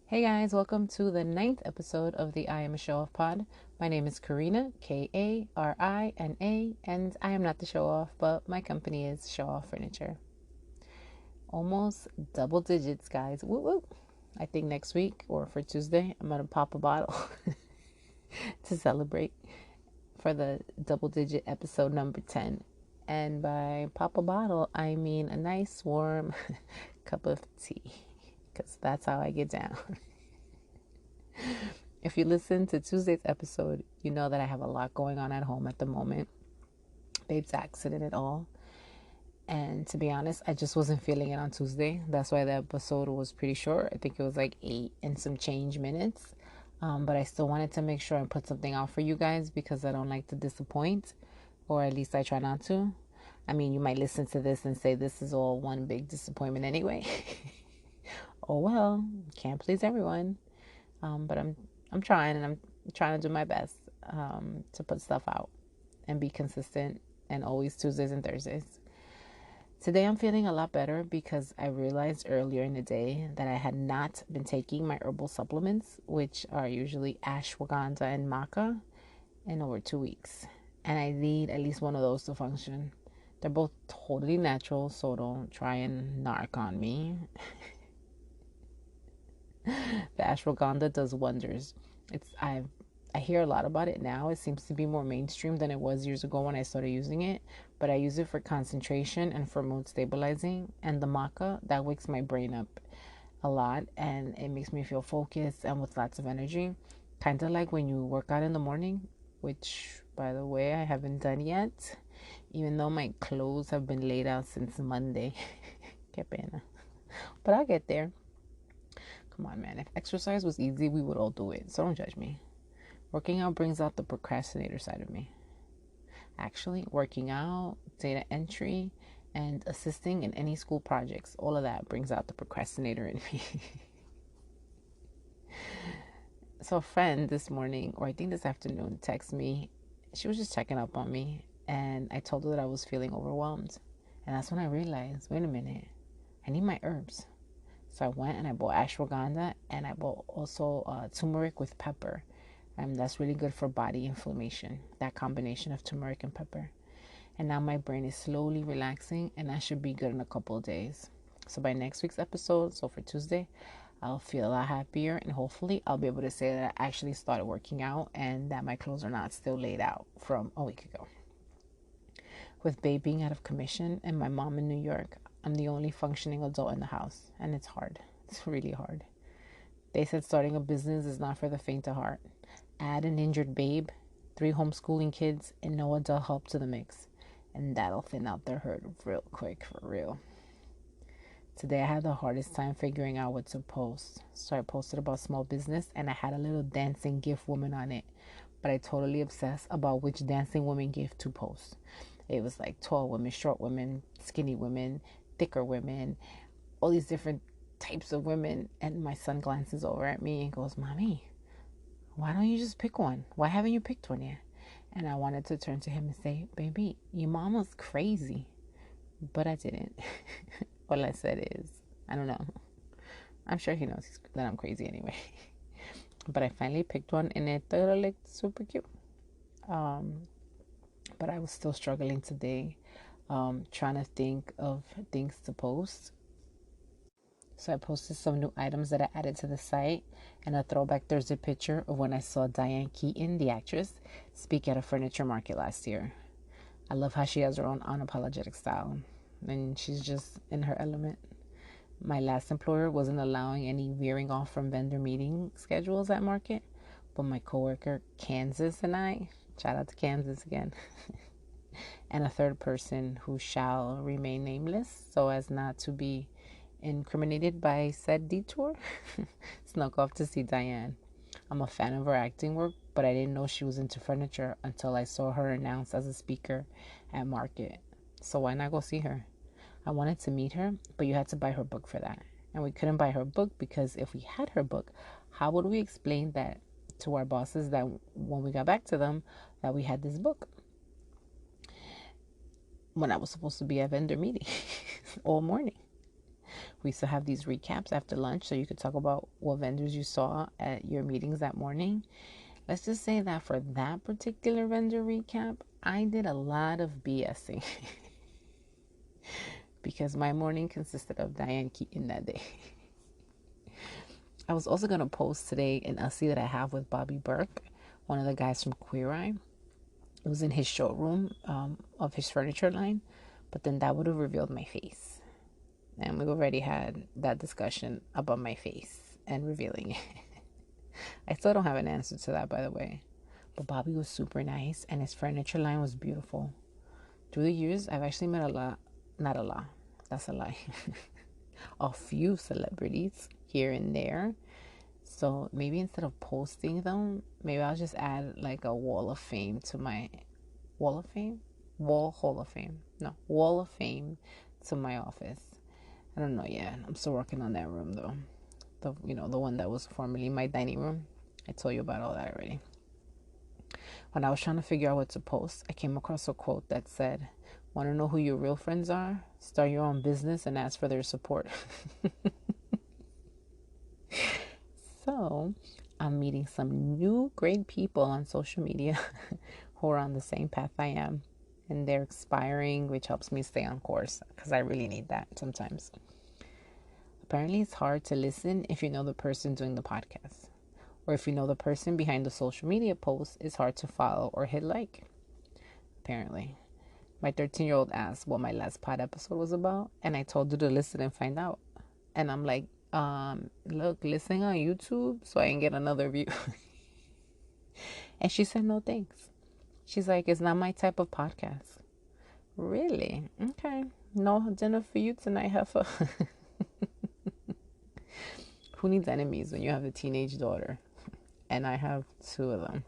Hey guys, welcome to the 9th episode of the I Am a Show Off pod. My name is Karina, Karina, and I am not the show off, but my company is ShowOff Furniture. Almost double digits, guys. Woo woo. I think next week or for Tuesday, I'm going to pop a bottle to celebrate for the double digit episode number 10. And by pop a bottle, I mean a nice warm cup of tea, because that's how I get down. If you listen to Tuesday's episode, you know that I have a lot going on at home at the moment. Babe's accident and all. And to be honest, I just wasn't feeling it on Tuesday. That's why the episode was pretty short. I think it was like 8 and some change minutes. But I still wanted to make sure and put something out for you guys because I don't like to disappoint, or at least I try not to. I mean, you might listen to this and say this is all one big disappointment anyway. Oh well, can't please everyone. But I'm trying, and I'm trying to do my best to put stuff out and be consistent, and always Tuesdays and Thursdays. Today I'm feeling a lot better because I realized earlier in the day that I had not been taking my herbal supplements, which are usually ashwaganda and maca, in over 2 weeks. And I need at least one of those to function. They're both totally natural, so don't try and narc on me. The ashwaganda does wonders. I hear a lot about it now. It seems to be more mainstream than it was years ago when I started using it. But I use it for concentration and for mood stabilizing. And the maca, that wakes my brain up a lot, and it makes me feel focused and with lots of energy. Kind of like when you work out in the morning, which, by the way, I haven't done yet, even though my clothes have been laid out since Monday. Qué pena. But I'll get there. Come on, man. If exercise was easy, we would all do it. So don't judge me. Working out brings out the procrastinator side of me. Actually, working out, data entry, and assisting in any school projects, all of that brings out the procrastinator in me. So a friend this morning, or I think this afternoon, texted me. She was just checking up on me, and I told her that I was feeling overwhelmed. And that's when I realized, wait a minute, I need my herbs. So I went and I bought ashwaganda, and I bought also turmeric with pepper. That's really good for body inflammation, that combination of turmeric and pepper. And now my brain is slowly relaxing, and that should be good in a couple of days. So by next week's episode, so for Tuesday, I'll feel a lot happier, and hopefully I'll be able to say that I actually started working out and that my clothes are not still laid out from a week ago. With babe being out of commission and my mom in New York, I'm the only functioning adult in the house, and it's hard. It's really hard. They said starting a business is not for the faint of heart. Add an injured babe, 3 homeschooling kids, and no adult help to the mix, and that'll thin out their herd real quick, for real. Today I had the hardest time figuring out what to post. So I posted about small business, and I had a little dancing gift woman on it, but I totally obsessed about which dancing woman gift to post. It was like tall women, short women, skinny women, thicker women, all these different types of women. And my son glances over at me and goes, "Mommy, why don't you just pick one? Why haven't you picked one yet?" And I wanted to turn to him and say, "Baby, your mama's crazy." But I didn't. All I said is, I don't know. I'm sure he knows that I'm crazy anyway. But I finally picked one, and it looked super cute. But I was still struggling today, trying to think of things to post. So I posted some new items that I added to the site, and a throwback Thursday picture of when I saw Diane Keaton, the actress, speak at a furniture market last year. I love how she has her own unapologetic style, and she's just in her element. My last employer wasn't allowing any veering off from vendor meeting schedules at market, but my coworker Kansas and I, shout out to Kansas again, and a third person who shall remain nameless so as not to be incriminated by said detour, snuck off to see Diane. I'm a fan of her acting work, but I didn't know she was into furniture until I saw her announced as a speaker at market. So why not go see her? I wanted to meet her, but you had to buy her book for that. And we couldn't buy her book because if we had her book, how would we explain that to our bosses that when we got back to them that we had this book when I was supposed to be at vendor meeting all morning? We used to have these recaps after lunch so you could talk about what vendors you saw at your meetings that morning. Let's just say that for that particular vendor recap, I did a lot of BSing because my morning consisted of Diane Keaton that day. I was also going to post today an essay that I have with Bobby Burke, one of the guys from Queer Eye. It was in his showroom of his furniture line, but then that would have revealed my face. And we already had that discussion about my face and revealing it. I still don't have an answer to that, by the way. But Bobby was super nice, and his furniture line was beautiful. Through the years, I've actually met not a lot, that's a lie, a few celebrities here and there. So maybe instead of posting them, maybe I'll just add like a wall of fame to my wall of fame to my office. I don't know yet. I'm still working on that room though. The one that was formerly my dining room. I told you about all that already. When I was trying to figure out what to post, I came across a quote that said, "Want to know who your real friends are? Start your own business and ask for their support." So, I'm meeting some new great people on social media who are on the same path I am. And they're inspiring, which helps me stay on course because I really need that sometimes. Apparently, it's hard to listen if you know the person doing the podcast. Or if you know the person behind the social media post, it's hard to follow or hit like. Apparently. My 13-year-old asked what my last pod episode was about, and I told her to listen and find out. And I'm like, look, listen on YouTube so I can get another view. And she said, no thanks. She's like, it's not my type of podcast. Really? Okay. No dinner for you tonight, heifer. Who needs enemies when you have a teenage daughter? And I have 2 of them.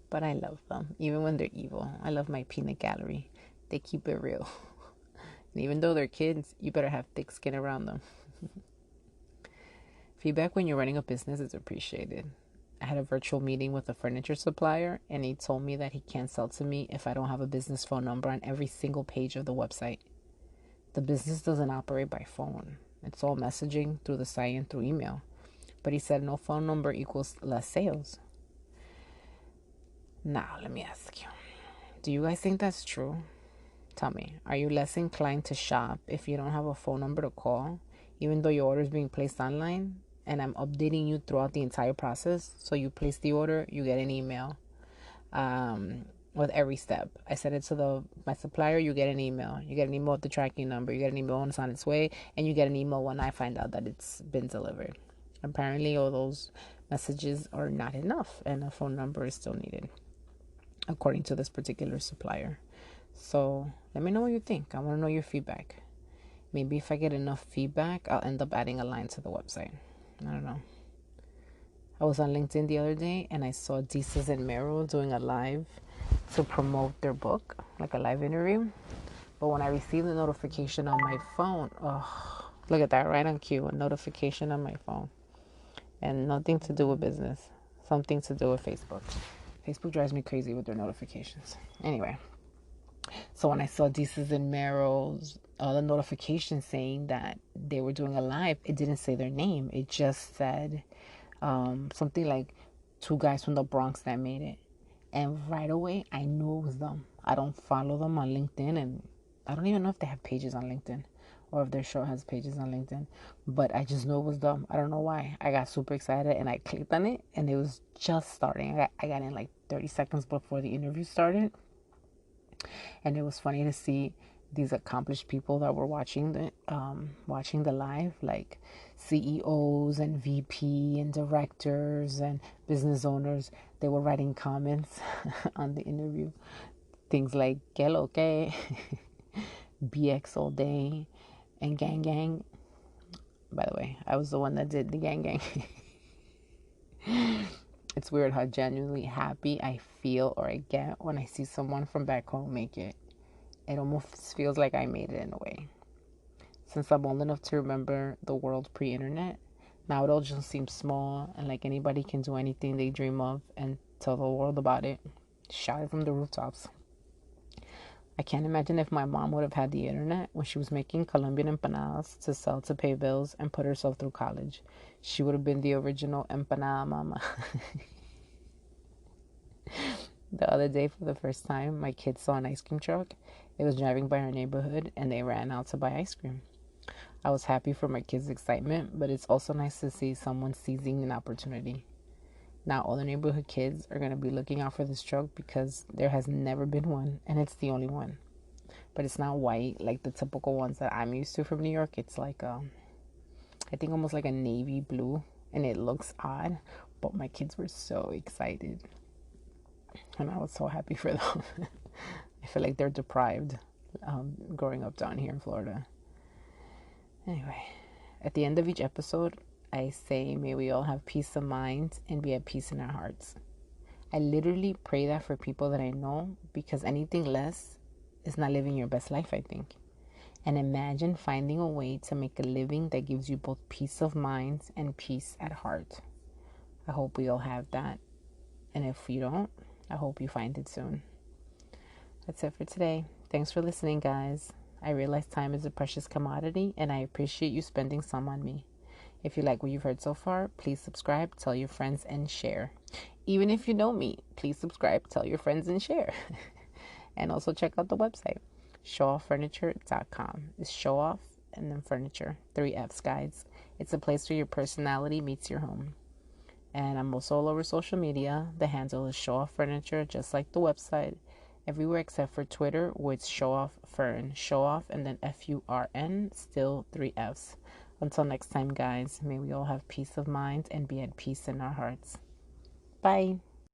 But I love them, even when they're evil. I love my peanut gallery. They keep it real. And even though they're kids, you better have thick skin around them. Feedback when you're running a business is appreciated. I had a virtual meeting with a furniture supplier, and he told me that he can't sell to me if I don't have a business phone number on every single page of the website. The business doesn't operate by phone. It's all messaging through the site and through email. But he said no phone number equals less sales. Now, let me ask you, do you guys think that's true? Tell me, are you less inclined to shop if you don't have a phone number to call, even though your order is being placed online? And I'm updating you throughout the entire process. So you place the order, you get an email with every step. I said it to my supplier, you get an email. You get an email with the tracking number. You get an email when it's on its way. And you get an email when I find out that it's been delivered. Apparently, all those messages are not enough, and a phone number is still needed, according to this particular supplier. So let me know what you think. I want to know your feedback. Maybe if I get enough feedback, I'll end up adding a line to the website. I don't know. I was on LinkedIn the other day and I saw Deezus and Meryl doing a live to promote their book, like a live interview. But when I received the notification on my phone, oh, look at that, right on cue, a notification on my phone. And nothing to do with business, something to do with Facebook. Facebook drives me crazy with their notifications. Anyway, so when I saw Deezus and Meryl's the notification saying that they were doing a live, it didn't say their name. It just said something like 2 guys from the Bronx that made it. And right away, I knew it was them. I don't follow them on LinkedIn, and I don't even know if they have pages on LinkedIn or if their show has pages on LinkedIn. But I just knew it was them. I don't know why. I got super excited, and I clicked on it, and it was just starting. I got in like 30 seconds before the interview started. And it was funny to see these accomplished people that were watching the live, like CEOs and VP and directors and business owners. They were writing comments on the interview, things like "Que lo que," BX all day, and gang gang. By the way, I was the one that did the gang gang. It's weird how genuinely happy I feel or I get when I see someone from back home make it. It almost feels like I made it in a way. Since I'm old enough to remember the world pre-internet, now it all just seems small and like anybody can do anything they dream of and tell the world about it. Shout it from the rooftops. I can't imagine if my mom would have had the internet when she was making Colombian empanadas to sell to pay bills and put herself through college. She would have been the original empanada mama. The other day, for the first time, my kids saw an ice cream truck. It was driving by our neighborhood and they ran out to buy ice cream. I was happy for my kids' excitement, but it's also nice to see someone seizing an opportunity. Now, all the neighborhood kids are going to be looking out for this truck because there has never been one and it's the only one. But it's not white like the typical ones that I'm used to from New York. It's like, I think almost like a navy blue, and it looks odd. But my kids were so excited, and I was so happy for them. I feel like they're deprived growing up down here in Florida. Anyway, at the end of each episode, I say, may we all have peace of mind and be at peace in our hearts. I literally pray that for people that I know, because anything less is not living your best life, I think. And imagine finding a way to make a living that gives you both peace of mind and peace at heart. I hope we all have that. And if you don't, I hope you find it soon. That's it for today. Thanks for listening, guys. I realize time is a precious commodity, and I appreciate you spending some on me. If you like what you've heard so far, please subscribe, tell your friends, and share. Even if you know me, please subscribe, tell your friends, and share. And also check out the website, ShowOffFurniture.com. It's show off and then furniture, 3 F's, guys. It's a place where your personality meets your home. And I'm also all over social media. The handle is ShowOff Furniture, just like the website. Everywhere except for Twitter, where it's ShowOff Fern. ShowOff and then FURN, still 3 F's. Until next time, guys, may we all have peace of mind and be at peace in our hearts. Bye.